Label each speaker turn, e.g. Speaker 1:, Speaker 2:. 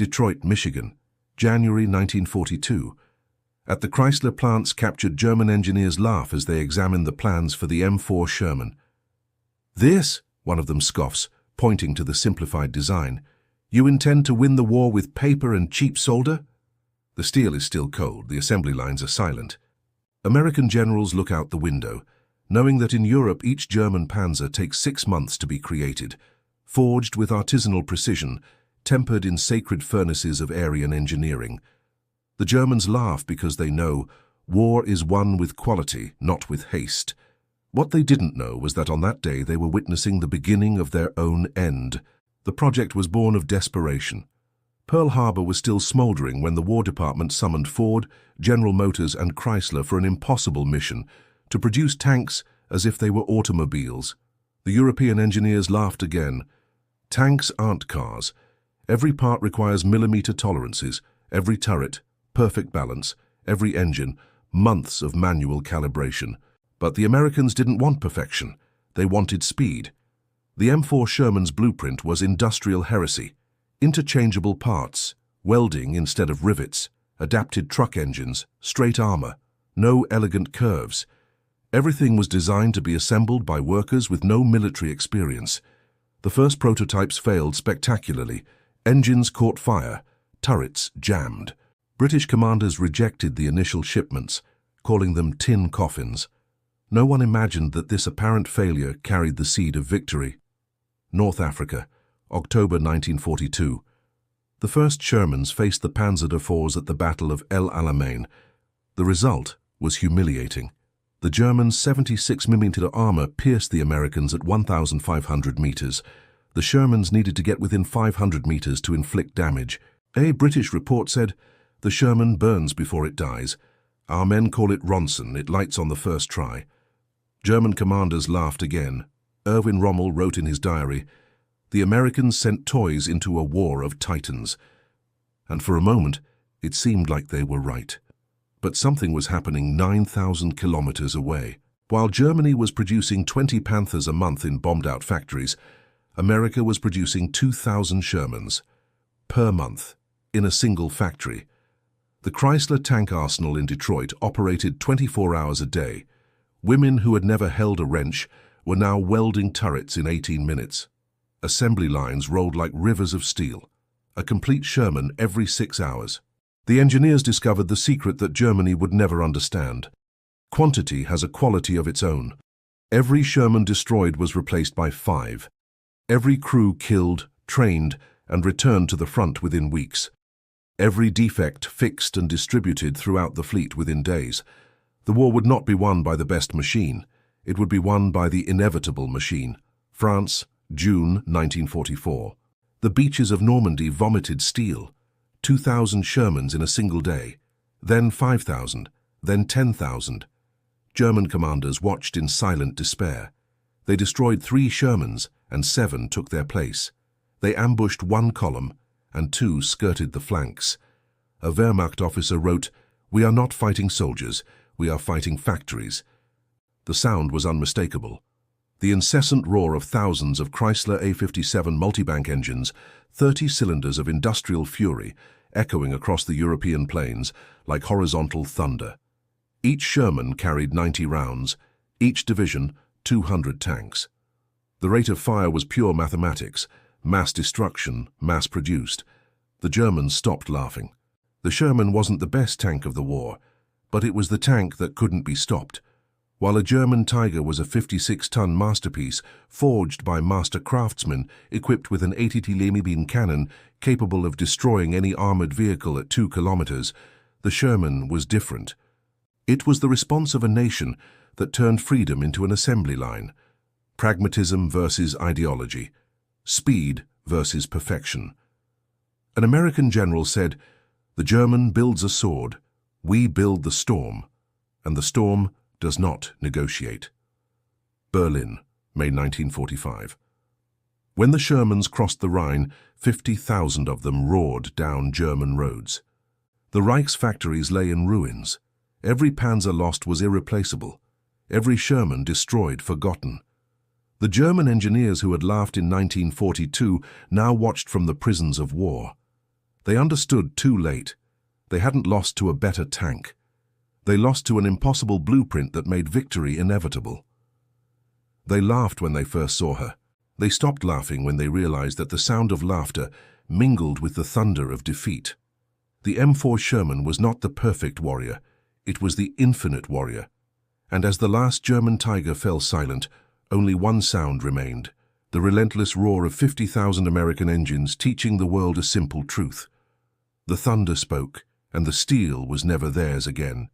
Speaker 1: Detroit, Michigan, January 1942. At the Chrysler plants, captured German engineers laugh as they examine the plans for the M4 Sherman. "This," one of them scoffs, pointing to the simplified design. "You intend to win the war with paper and cheap solder?" The steel is still cold, the assembly lines are silent. American generals look out the window, knowing that in Europe each German panzer takes 6 months to be created, forged with artisanal precision, tempered in sacred furnaces of Aryan engineering. The Germans laugh because they know war is won with quality, not with haste. What they didn't know was that on that day they were witnessing the beginning of their own end. The project was born of desperation. Pearl Harbor was still smoldering when the War Department summoned Ford, General Motors, and Chrysler for an impossible mission: to produce tanks as if they were automobiles. The European engineers laughed again. Tanks aren't cars. Every part requires millimeter tolerances, every turret, perfect balance, every engine, months of manual calibration. But the Americans didn't want perfection. They wanted speed. The M4 Sherman's blueprint was industrial heresy. Interchangeable parts, welding instead of rivets, adapted truck engines, straight armor, no elegant curves. Everything was designed to be assembled by workers with no military experience. The first prototypes failed spectacularly. Engines caught fire, turrets jammed. British commanders rejected the initial shipments, calling them tin coffins. No one imagined that this apparent failure carried the seed of victory. North Africa, October 1942. The first Shermans faced the Panzer IV at the Battle of El Alamein. The result was humiliating. The Germans' 76mm armor pierced the Americans at 1,500 meters. The Shermans needed to get within 500 meters to inflict damage. A British report said, "The Sherman burns before it dies. Our men call it Ronson, it lights on the first try." German commanders laughed again. Erwin Rommel wrote in his diary, "The Americans sent toys into a war of titans." And for a moment, it seemed like they were right. But something was happening 9,000 kilometers away. While Germany was producing 20 Panthers a month in bombed-out factories, America was producing 2,000 Shermans per month in a single factory. The Chrysler tank arsenal in Detroit operated 24 hours a day. Women who had never held a wrench were now welding turrets in 18 minutes. Assembly lines rolled like rivers of steel. A complete Sherman every 6 hours. The engineers discovered the secret that Germany would never understand. Quantity has a quality of its own. Every Sherman destroyed was replaced by 5. Every crew killed, trained, and returned to the front within weeks. Every defect fixed and distributed throughout the fleet within days. The war would not be won by the best machine. It would be won by the inevitable machine. France, June 1944. The beaches of Normandy vomited steel. 2,000 Shermans in a single day. Then 5,000. Then 10,000. German commanders watched in silent despair. They destroyed 3 Shermans, and 7 took their place. They ambushed 1 column, and 2 skirted the flanks. A Wehrmacht officer wrote, "We are not fighting soldiers, we are fighting factories." The sound was unmistakable. The incessant roar of thousands of Chrysler A57 multibank engines, 30 cylinders of industrial fury, echoing across the European plains like horizontal thunder. Each Sherman carried 90 rounds, each division 200 tanks. The rate of fire was pure mathematics, mass destruction, mass-produced. The Germans stopped laughing. The Sherman wasn't the best tank of the war, but it was the tank that couldn't be stopped. While a German Tiger was a 56-ton masterpiece, forged by master craftsmen, equipped with an 80 Lemy cannon capable of destroying any armored vehicle at 2 kilometers, the Sherman was different. It was the response of a nation that turned freedom into an assembly line. Pragmatism versus ideology. Speed versus perfection. An American general said, "The German builds a sword, we build the storm, and the storm does not negotiate." Berlin, May 1945. When the Shermans crossed the Rhine, 50,000 of them roared down German roads. The Reich's factories lay in ruins. Every Panzer lost was irreplaceable. Every Sherman destroyed, forgotten. The German engineers who had laughed in 1942 now watched from the prisons of war. They understood too late. They hadn't lost to a better tank. They lost to an impossible blueprint that made victory inevitable. They laughed when they first saw her. They stopped laughing when they realized that the sound of laughter mingled with the thunder of defeat. The M4 Sherman was not the perfect warrior. It was the infinite warrior. And as the last German Tiger fell silent, only one sound remained, the relentless roar of 50,000 American engines teaching the world a simple truth. The thunder spoke, and the steel was never theirs again.